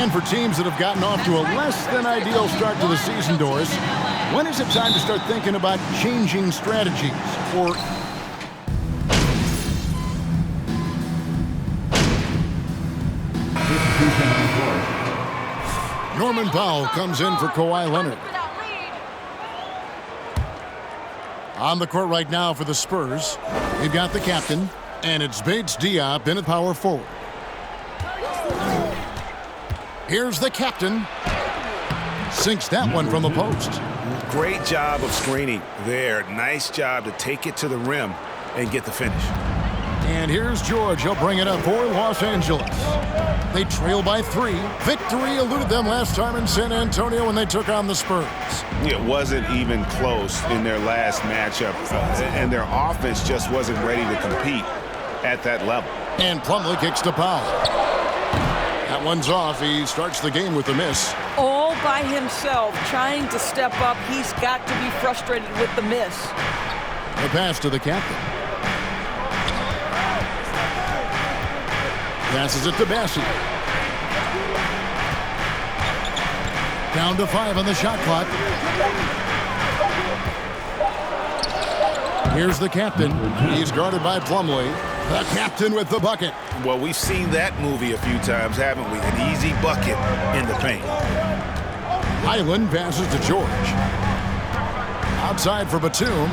And for teams that have gotten off to a less than ideal start to the season, Doris, when is it time to start thinking about changing strategies or Norman Powell comes in for Kawhi Leonard. On the court right now for the Spurs, we've got the captain, and it's Bates Diop in at power forward. Here's the captain. Sinks that one from the post. Great job of screening there. Nice job to take it to the rim and get the finish. And here's George. He'll bring it up for Los Angeles. They trail by 3. Victory eluded them last time in San Antonio when they took on the Spurs. It wasn't even close in their last matchup, and their offense just wasn't ready to compete at that level. And Plumlee kicks to Powell. That one's off. He starts the game with a miss. All by himself, trying to step up. He's got to be frustrated with the miss. The pass to the captain. Passes it to Bassey. Down to 5 on the shot clock. Here's the captain. He's guarded by Plumlee. The captain with the bucket. Well, we've seen that movie a few times, haven't we? An easy bucket in the paint. Highland passes to George. Outside for Batum.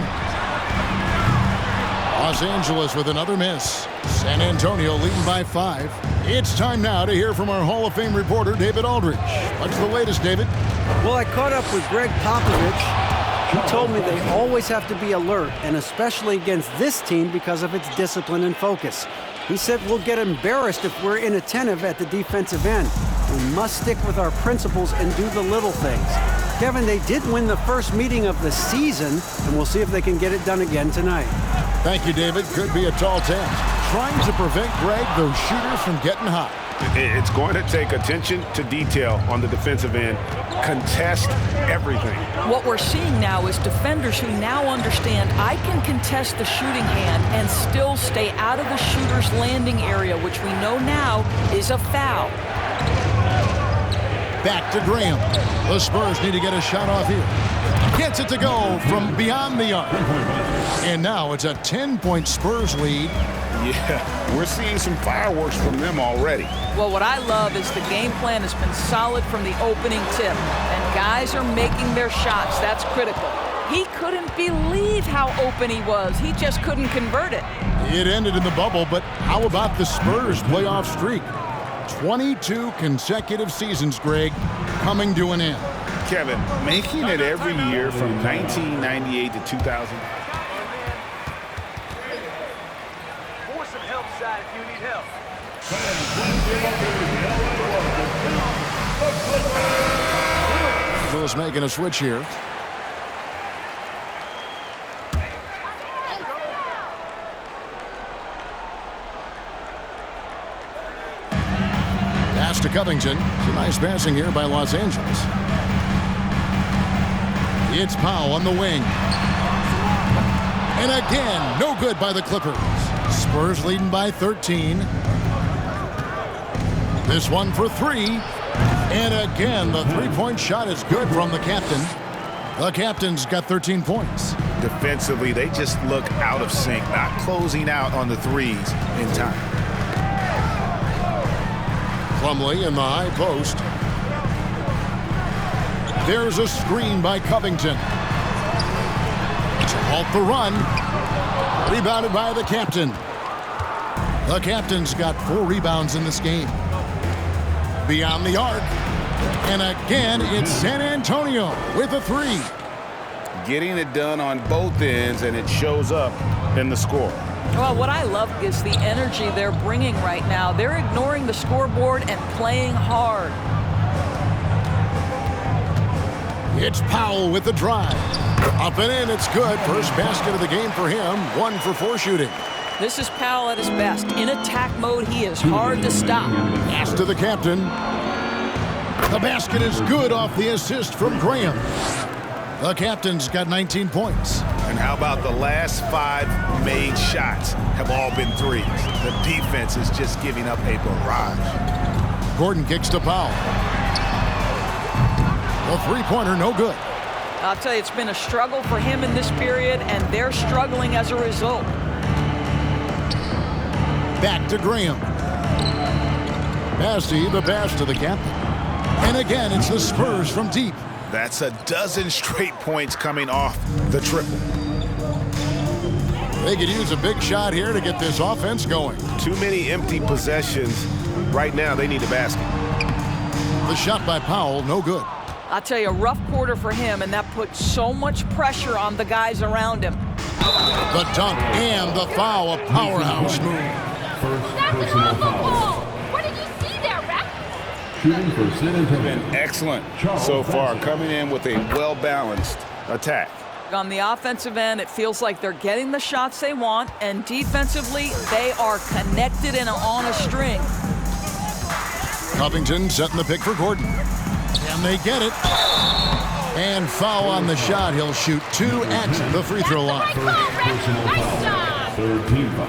Los Angeles with another miss. San Antonio leading by 5. It's time now to hear from our Hall of Fame reporter, David Aldridge. What's the latest, David? Well, I caught up with Greg Popovich. He told me they always have to be alert, and especially against this team because of its discipline and focus. He said we'll get embarrassed if we're inattentive at the defensive end. We must stick with our principles and do the little things. Kevin, they did win the first meeting of the season, and we'll see if they can get it done again tonight. Thank you, David. Could be a tall task. Trying to prevent, Greg, those shooters from getting hot. It's going to take attention to detail on the defensive end. Contest everything. What we're seeing now is defenders who now understand I can contest the shooting hand and still stay out of the shooter's landing area, which we know now is a foul. Back to Graham. The Spurs need to get a shot off here. Gets it to go from beyond the arc. And now it's a 10-point Spurs lead. Yeah, we're seeing some fireworks from them already. Well, what I love is the game plan has been solid from the opening tip. And guys are making their shots. That's critical. He couldn't believe how open he was. He just couldn't convert it. It ended in the bubble, but how about the Spurs playoff streak? 22 consecutive seasons, Greg, coming to an end. Kevin, making it every year from 1998 to 2000. For some help, side, if you need help. Angeles making a switch here. Pass to Covington. Some nice passing here by Los Angeles. It's Powell on the wing. And again, no good by the Clippers. Spurs leading by 13. This one for 3. And again, the three-point shot is good from the captain. The captain's got 13 points. Defensively, they just look out of sync, not closing out on the threes in time. Plumlee in the high post. There's a screen by Covington. To halt the run. Rebounded by the captain. The captain's got 4 rebounds in this game. Beyond the arc. And again, it's San Antonio with a 3. Getting it done on both ends, and it shows up in the score. Well, what I love is the energy they're bringing right now. They're ignoring the scoreboard and playing hard. It's Powell with the drive. Up and in, it's good. First basket of the game for him. 1 for 4 shooting. This is Powell at his best. In attack mode, he is hard to stop. Pass to the captain. The basket is good off the assist from Graham. The captain's got 19 points. And how about the last 5 made shots have all been threes? The defense is just giving up a barrage. Gordon kicks to Powell. The three-pointer, no good. I'll tell you, it's been a struggle for him in this period, and they're struggling as a result. Back to Graham. Basti, the pass to the captain. And again, it's the Spurs from deep. That's a dozen straight points coming off the triple. They could use a big shot here to get this offense going. Too many empty possessions. Right now, they need a basket. The shot by Powell, no good. I'll tell you, a rough quarter for him, and that put so much pressure on the guys around him. The dunk and the foul, a powerhouse move. That's personal foul. What did you see there, ref? Shooting for San Antonio. Been excellent so far, coming in with a well-balanced attack. On the offensive end, it feels like they're getting the shots they want, and defensively, they are connected and on a string. Covington setting the pick for Gordon. And they get it. And foul on the shot. He'll shoot 2 at the free throw line. Personal foul. Third team foul.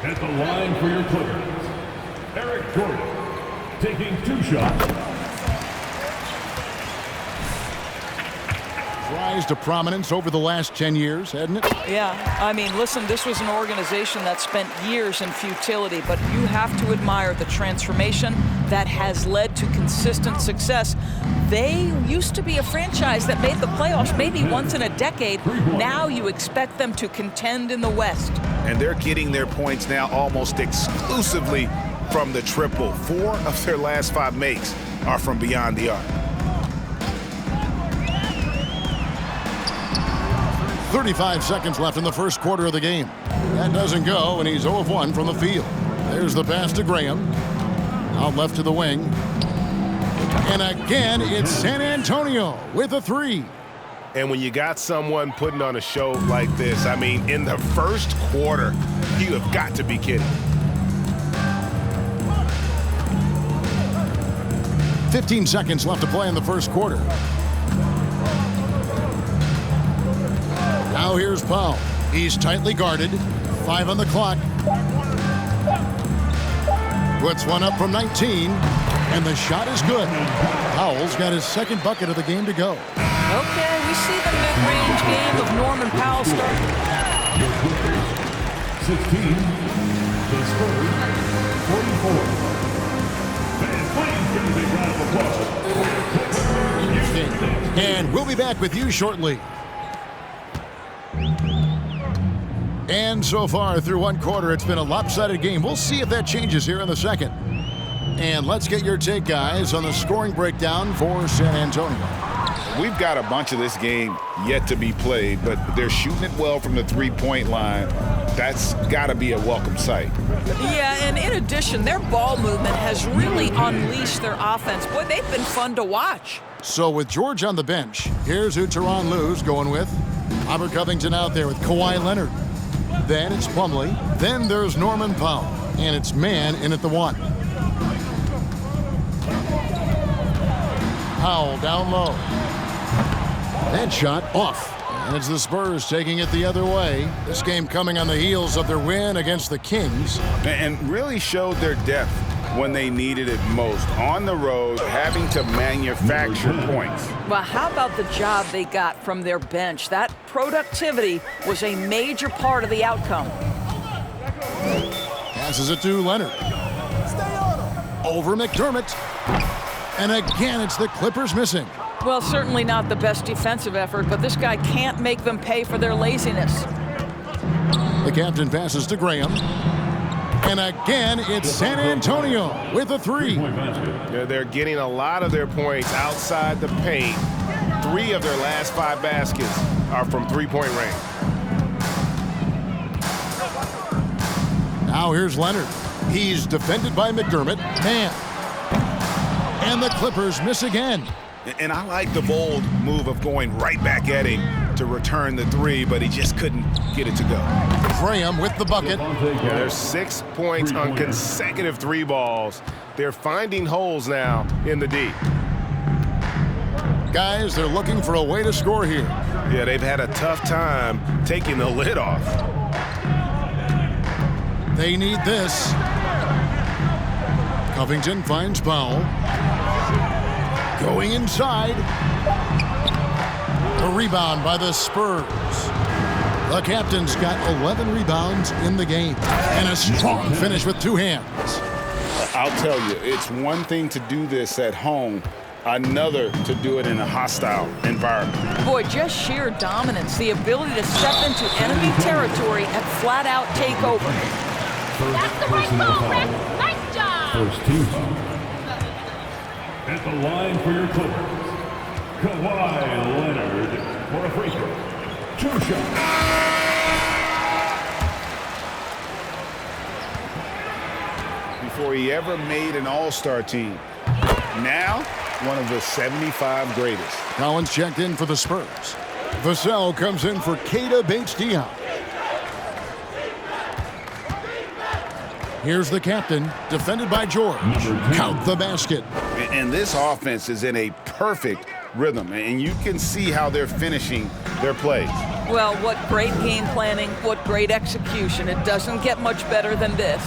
At the line for your Clippers, Eric Gordon taking 2 shots. Rise to prominence over the last 10 years, hadn't it? Yeah, I mean, listen, this was an organization that spent years in futility, but you have to admire the transformation that has led to consistent success. They used to be a franchise that made the playoffs maybe once in a decade. Now you expect them to contend in the West. And they're getting their points now almost exclusively from the triple. 4 of their last 5 makes are from beyond the arc. 35 seconds left in the first quarter of the game. That doesn't go, and he's 0 of 1 from the field. There's the pass to Graham. Out left to the wing. And again, it's San Antonio with a 3. And when you got someone putting on a show like this, I mean, in the first quarter, you have got to be kidding. 15 seconds left to play in the first quarter. Now here's Powell. He's tightly guarded. 5 on the clock. Puts one up from 19. And the shot is good. Powell's got his second bucket of the game to go. Okay, we see the mid-range game of Norman Powell start. 16. The Spurs, 44. Fans, please give a big round of applause. And we'll be back with you shortly. And so far through one quarter, it's been a lopsided game. We'll see if that changes here in the second. And let's get your take, guys, on the scoring breakdown for San Antonio. We've got a bunch of this game yet to be played, but they're shooting it well from the three-point line. That's got to be a welcome sight. Yeah, and in addition, their ball movement has really unleashed their offense. Boy, they've been fun to watch. So with George on the bench, here's who Tyronn Lue's going with. Robert Covington out there with Kawhi Leonard. Then it's Plumlee. Then there's Norman Powell. And it's man in at the 1. Powell down low. That shot off. And it's the Spurs taking it the other way. This game coming on the heels of their win against the Kings. And really showed their depth when they needed it most. On the road, having to manufacture points. Well, how about the job they got from their bench? That productivity was a major part of the outcome. Passes it to Leonard. Over McDermott. And again, it's the Clippers missing. Well, certainly not the best defensive effort, but this guy can't make them pay for their laziness. The captain passes to Graham. And again, it's San Antonio with a 3. Yeah, they're getting a lot of their points outside the paint. 3 of their last 5 baskets are from three-point range. Now here's Leonard. He's defended by McDermott. Man. And the Clippers miss again. And I like the bold move of going right back at him to return the 3, but he just couldn't get it to go. Graham with the bucket. Yeah, there's 6 points on consecutive 3 balls. They're finding holes now in the D. Guys, they're looking for a way to score here. Yeah, they've had a tough time taking the lid off. They need this. Covington finds Powell. Going inside. A rebound by the Spurs. The captain's got 11 rebounds in the game. And a strong finish with two hands. I'll tell you, it's one thing to do this at home, another to do it in a hostile environment. Boy, just sheer dominance, the ability to step into enemy territory and flat out take over. That's the right call, Rick. Nice job. First team foul. At the line for your Clippers, Kawhi Leonard for a free throw. 2 shots. Before he ever made an all-star team. Now, one of the 75 greatest. Collins checked in for the Spurs. Vassell comes in for Keita Bates-Diop. Here's the captain, defended by George. Count the basket. And this offense is in a perfect rhythm, and you can see how they're finishing their plays. Well, what great game planning, what great execution. It doesn't get much better than this.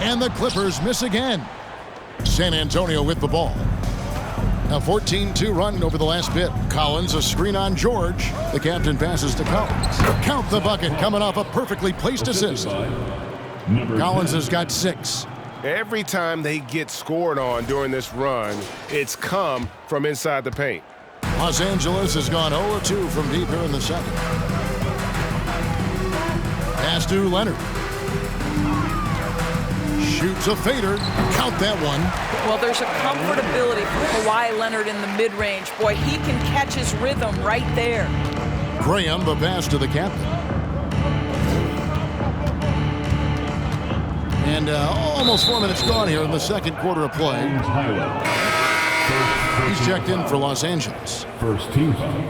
And the Clippers miss again. San Antonio with the ball. A 14-2 run over the last bit. Collins, a screen on George. The captain passes to Collins. Count the bucket, coming off a perfectly placed assist. Collins has got 6. Every time they get scored on during this run, it's come from inside the paint. Los Angeles has gone 0-2 from deep here in the second. Pass to Leonard. Shoots a fader. Count that one. Well, there's a comfortability for Kawhi Leonard in the mid-range. Boy, he can catch his rhythm right there. Graham, the pass to the captain. And almost 4 minutes gone here in the second quarter of play. He's checked in for Los Angeles. First team foul.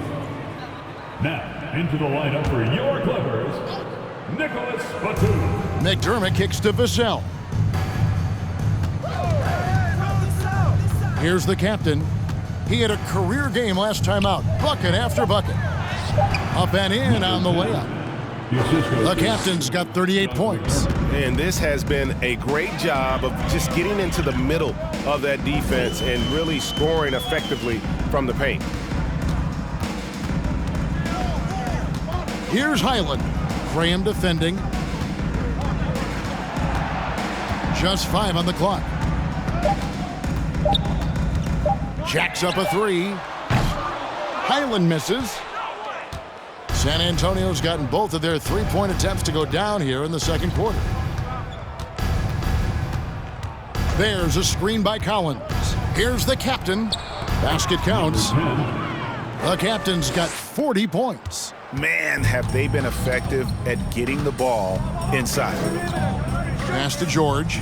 Now, into the lineup for your Clippers, Nicholas Batum. McDermott kicks to Vassell. Here's the captain. He had a career game last time out. Bucket after bucket. Up and in on the layup. The captain's got 38 points. And this has been a great job of just getting into the middle of that defense and really scoring effectively from the paint. Here's Highland. Graham defending. Just 5 on the clock. Jacks up a 3. Highland misses. San Antonio's gotten both of their three-point attempts to go down here in the second quarter. There's a screen by Collins. Here's the captain. Basket counts. The captain's got 40 points. Man, have they been effective at getting the ball inside. Pass to George.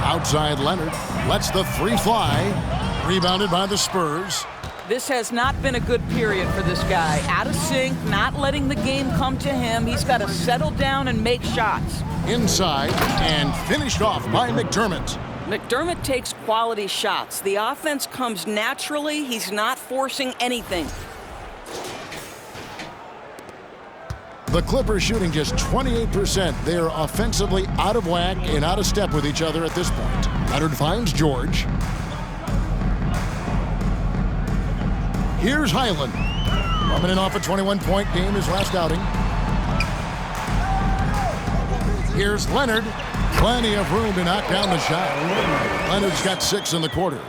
Outside Leonard. Lets the 3 fly. Rebounded by the Spurs. This has not been a good period for this guy. Out of sync, not letting the game come to him. He's got to settle down and make shots. Inside and finished off by McDermott. McDermott takes quality shots. The offense comes naturally. He's not forcing anything. The Clippers shooting just 28%. They are offensively out of whack and out of step with each other at this point. Leonard finds George. Here's Highland. Coming in off a 21-point game his last outing. Here's Leonard. Plenty of room to knock down the shot. Leonard's got 6 in the quarter.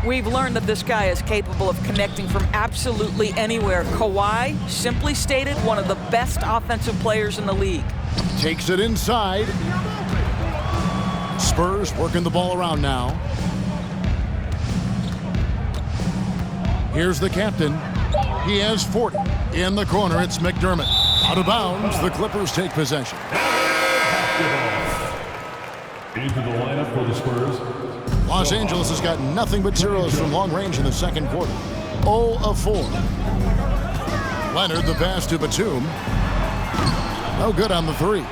We've learned that this guy is capable of connecting from absolutely anywhere. Kawhi, simply stated, one of the best offensive players in the league. Takes it inside. Spurs working the ball around now. Here's the captain. He has 40. In the corner, it's McDermott. Out of bounds, the Clippers take possession. Into the lineup for the Spurs. Los Angeles has got nothing but zeros from long range in the second quarter. 0 of 4. Leonard, the pass to Batum. No good on the 3.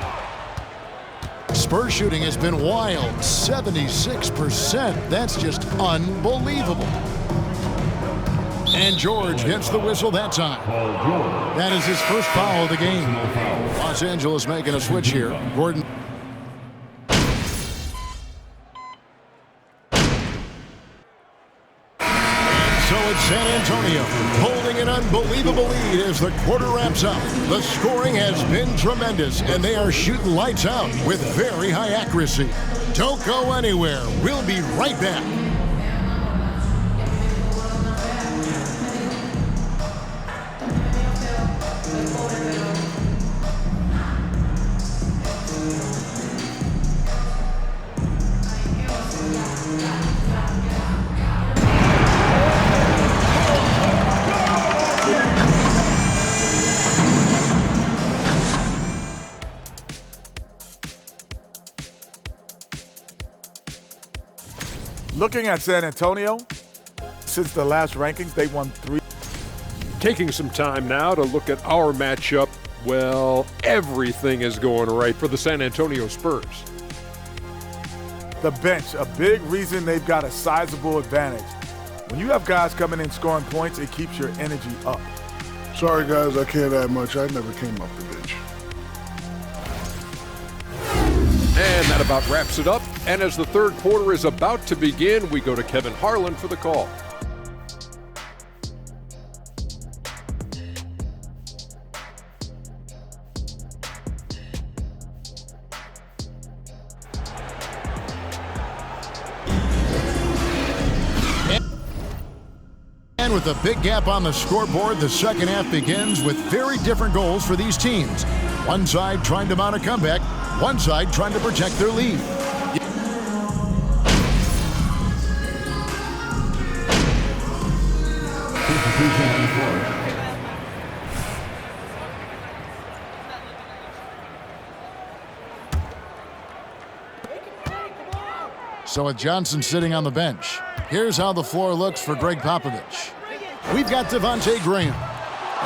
Spurs shooting has been wild. 76%. That's just unbelievable. And George gets the whistle that time. Paul George. That is his first foul of the game. Personal foul. Los Angeles making a switch here. Gordon. So it's San Antonio holding an unbelievable lead as the quarter wraps up. The scoring has been tremendous, and they are shooting lights out with very high accuracy. Don't go anywhere. We'll be right back. Looking at San Antonio, since the last rankings, they won 3. Taking some time now to look at our matchup. Well, everything is going right for the San Antonio Spurs. The bench, a big reason they've got a sizable advantage. When you have guys coming in scoring points, it keeps your energy up. Sorry, guys, I can't add much. I never came off the bench. And that about wraps it up. And as the third quarter is about to begin, we go to Kevin Harlan for the call. And with a big gap on the scoreboard, the second half begins with very different goals for these teams. One side trying to mount a comeback, one side trying to protect their lead. So with Johnson sitting on the bench, here's how the floor looks for Greg Popovich. We've got Devontae Graham.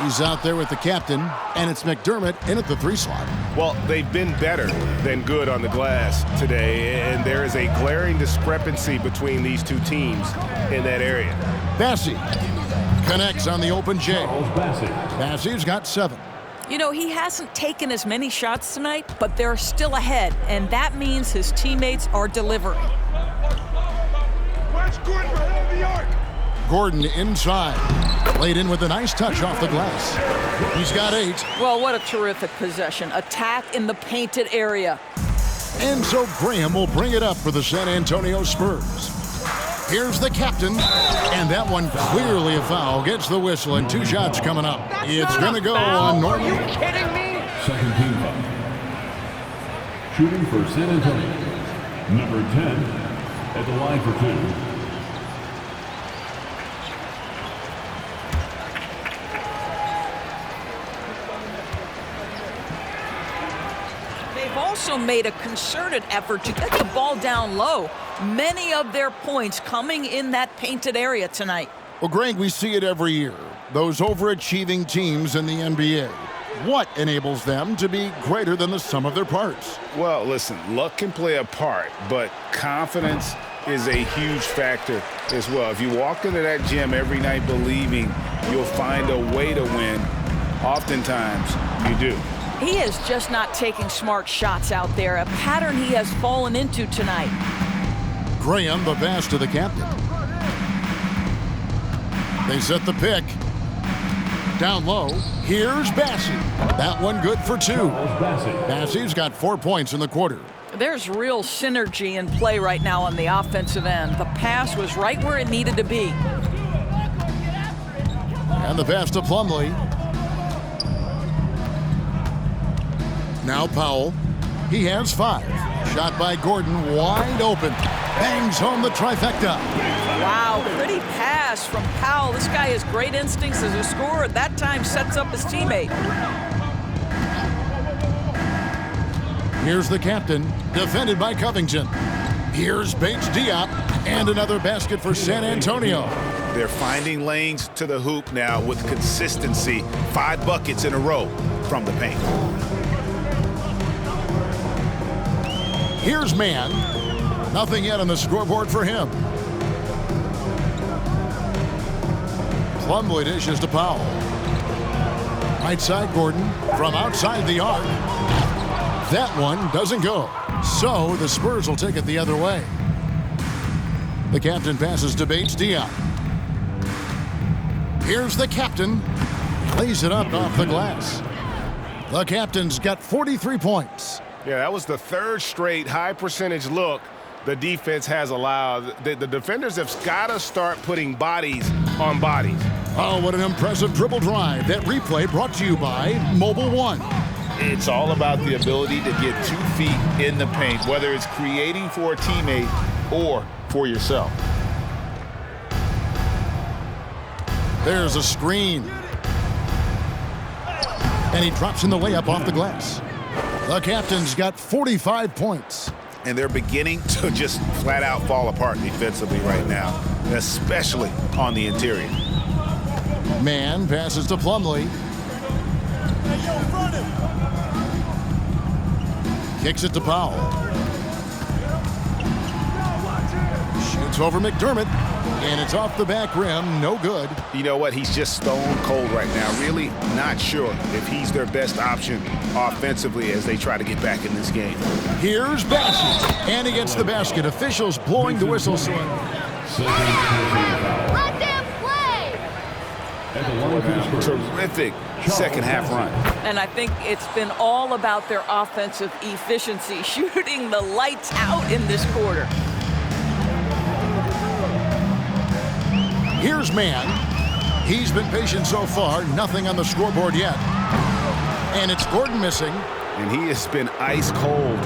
He's out there with the captain, and it's McDermott in at the 3 slot. Well, they've been better than good on the glass today, and there is a glaring discrepancy between these two teams in that area. Bassey connects on the open J. Bassey's got 7. You know, he hasn't taken as many shots tonight, but they're still ahead, and that means his teammates are delivering. Where's Gordon? Hold the arc. Gordon inside. Laid in with a nice touch off the glass. He's got 8. Well, what a terrific possession. Attack in the painted area. And so Graham will bring it up for the San Antonio Spurs. Here's the captain, and that one clearly a foul. Gets the whistle, and 2 shots coming up. It's going to go on Norman. Are you kidding me? Second team foul. Shooting for San Antonio. Number 10 at the line for 2. They've also made a concerted effort to get the ball down low. Many of their points coming in that painted area tonight. Well, Greg, we see it every year. Those overachieving teams in the NBA. What enables them to be greater than the sum of their parts? Well, listen, luck can play a part, but confidence is a huge factor as well. If you walk into that gym every night believing you'll find a way to win, oftentimes you do. He is just not taking smart shots out there, a pattern he has fallen into tonight. Graham, the pass to the captain. They set the pick. Down low, here's Bassey. That one good for 2. Bassey's got 4 points in the quarter. There's real synergy in play right now on the offensive end. The pass was right where it needed to be. And the pass to Plumlee. Now Powell. He has 5. Shot by Gordon, wide open. Bangs home the trifecta. Wow, pretty pass from Powell. This guy has great instincts as a scorer. That time sets up his teammate. Here's the captain, defended by Covington. Here's Bates Diop, and another basket for San Antonio. They're finding lanes to the hoop now with consistency. 5 buckets in a row from the paint. Here's Mann. Nothing yet on the scoreboard for him. Plumlee dishes to Powell. Right side, Gordon from outside the arc. That one doesn't go. So the Spurs will take it the other way. The captain passes to Bates-Diop. Here's the captain. Lays it up off the glass. The captain's got 43 points. Yeah, that was the third straight high percentage look the defense has allowed. The defenders have got to start putting bodies on bodies. Oh, what an impressive dribble drive. That replay brought to you by Mobile One. It's all about the ability to get 2 feet in the paint, whether it's creating for a teammate or for yourself. There's a screen. And he drops in the layup off the glass. The captain's got 45 points. And they're beginning to just flat out fall apart defensively right now, especially on the interior. Man passes to Plumlee. Kicks it to Powell. Shoots over McDermott. And it's off the back rim. No good. You know what? He's just stone cold right now. Really not sure if he's their best option offensively as they try to get back in this game. Here's Bassett. And he gets the basket. Officials blowing the whistle. Let them play! Terrific second half run. And I think it's been all about their offensive efficiency, shooting the lights out in this quarter. Here's Man. He's been patient so far. Nothing on the scoreboard yet. And it's Gordon missing. And he has been ice cold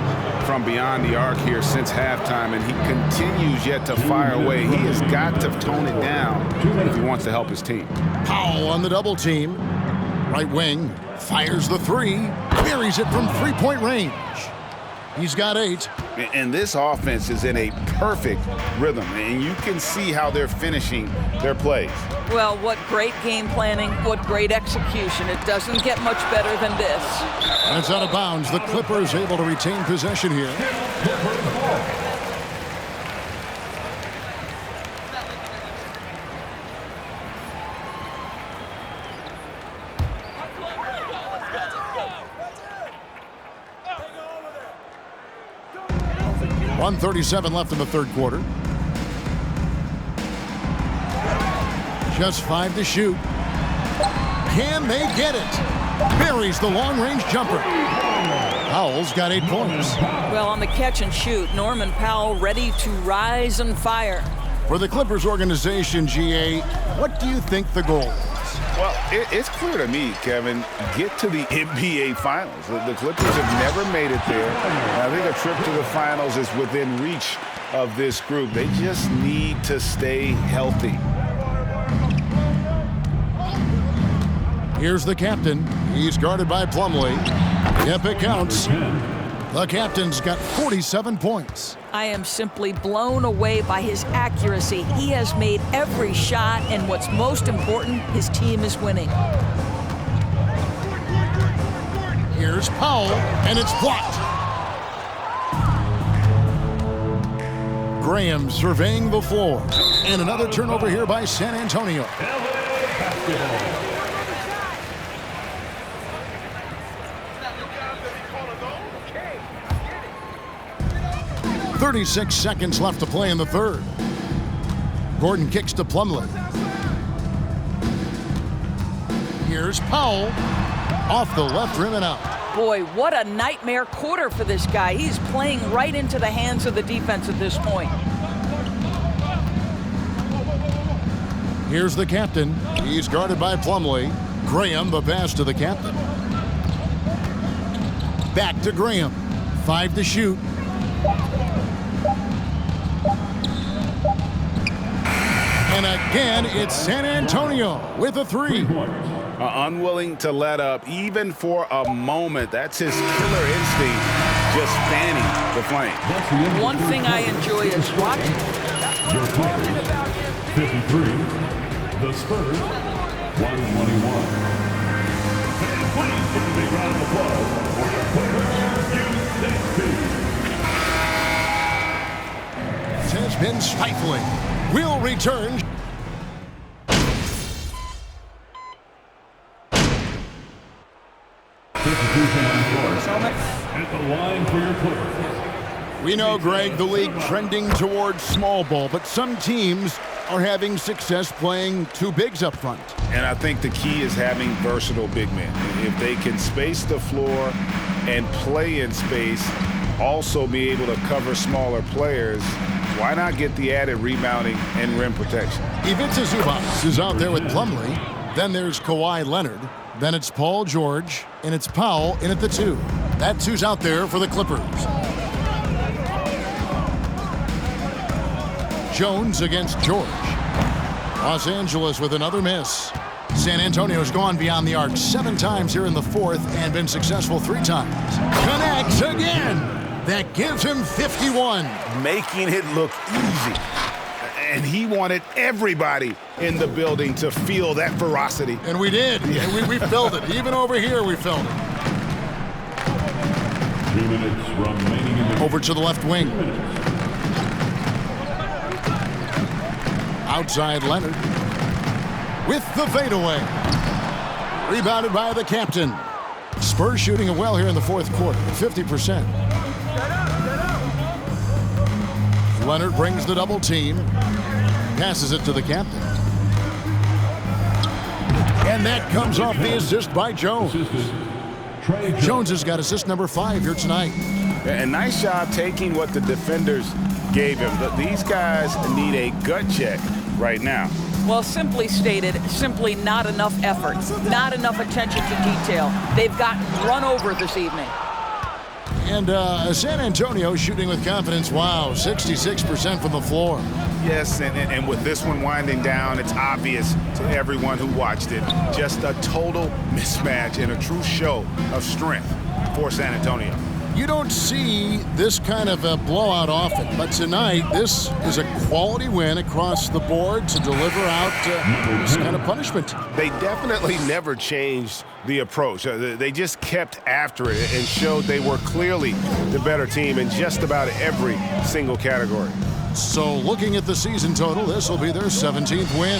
from beyond the arc here since halftime, and he continues yet to fire away. He has got to tone it down if he wants to help his team. Powell on the double team. Right wing. Fires the three. Buries it from three-point range. He's got 8. And this offense is in a perfect rhythm, and you can see how they're finishing their plays. Well, what great game planning, what great execution. It doesn't get much better than this. And it's out of bounds. The Clippers able to retain possession here. .137 left in the third quarter. Just 5 to shoot. Can they get it? Buries the long-range jumper. Powell's got 8 points. Well, on the catch and shoot, Norman Powell ready to rise and fire. For the Clippers organization, GA, what do you think the goal is? Well, it's clear to me, Kevin, get to the NBA Finals. The Clippers have never made it there. And I think a trip to the Finals is within reach of this group. They just need to stay healthy. Here's the captain. He's guarded by Plumlee. Yep, it counts. The captain's got 47 points. I am simply blown away by his accuracy. He has made every shot, and what's most important, his team is winning. Here's Powell, and it's blocked. Graham surveying the floor. And another turnover here by San Antonio. 36 seconds left to play in the third. Gordon kicks to Plumlee. Here's Powell. Off the left rim and out. Boy, what a nightmare quarter for this guy. He's playing right into the hands of the defense at this point. Here's the captain. He's guarded by Plumlee. Graham, the pass to the captain. Back to Graham. 5 to shoot. And again, it's San Antonio with a 3. Unwilling to let up, even for a moment. That's his killer instinct, just fanning the flame. One thing I enjoy is watching. Your Clippers, 53. The Spurs, 121. And please give a big round of applause for your Clippers, This has been stifling. We'll return. Substitution on the court. At the line for your Clippers. We know, Greg, the league trending towards small ball, but some teams are having success playing two bigs up front. And I think the key is having versatile big men. If they can space the floor and play in space, also be able to cover smaller players, why not get the added rebounding and rim protection? Ivica Zubac is out there with Plumlee. Then there's Kawhi Leonard. Then it's Paul George, and it's Powell in at the 2. That's who's out there for the Clippers. Jones against George. Los Angeles with another miss. San Antonio's gone beyond the arc 7 times here in the 4th and been successful 3 times. Connects again. That gives him 51. Making it look easy. And he wanted everybody in the building to feel that ferocity. And we did. And we felt it. Even over here, we felt it. 2 minutes remaining in the over to the left wing. Outside Leonard with the fadeaway. Rebounded by the captain. Spurs shooting it well here in the 4th quarter, 50%. Leonard brings the double team. Passes it to the captain. And that comes off the assist by Jones. Jones has got assist number 5 here tonight. And nice job taking what the defenders gave him. These guys need a gut check right now. Well, simply stated, simply not enough effort, not enough attention to detail. They've gotten run over this evening. And San Antonio shooting with confidence. Wow, 66% from the floor. Yes, and with this one winding down, it's obvious to everyone who watched it. Just a total mismatch and a true show of strength for San Antonio. You don't see this kind of a blowout often, but tonight this is a quality win across the board to deliver out this kind of punishment. They definitely never changed the approach. They just kept after it and showed they were clearly the better team in just about every single category. So looking at the season total, this will be their 17th win.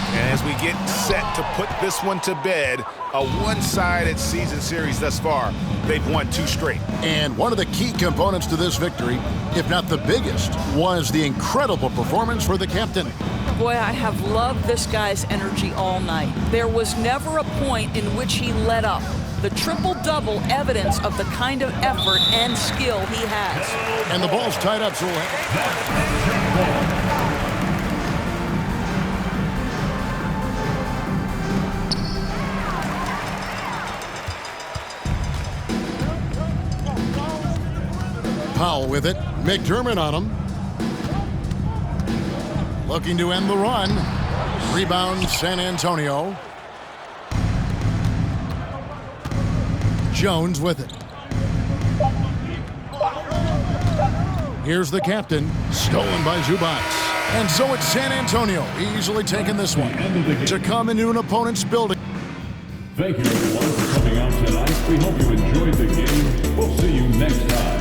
And as we get set to put this one to bed, a one-sided season series thus far, they've won 2 straight. And one of the key components to this victory, if not the biggest, was the incredible performance for the captain. Boy, I have loved this guy's energy all night. There was never a point in which he let up. The triple-double evidence of the kind of effort and skill he has. And the ball's tied up, so Powell with it. McDermott on him. Looking to end the run. Rebound San Antonio. Jones with it. Here's the captain. Stolen by Zubac. And so it's San Antonio easily taking this one to come into an opponent's building. Thank you, everyone, for coming out tonight. We hope you enjoyed the game. We'll see you next time.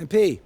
MP.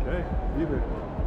Okay, leave it.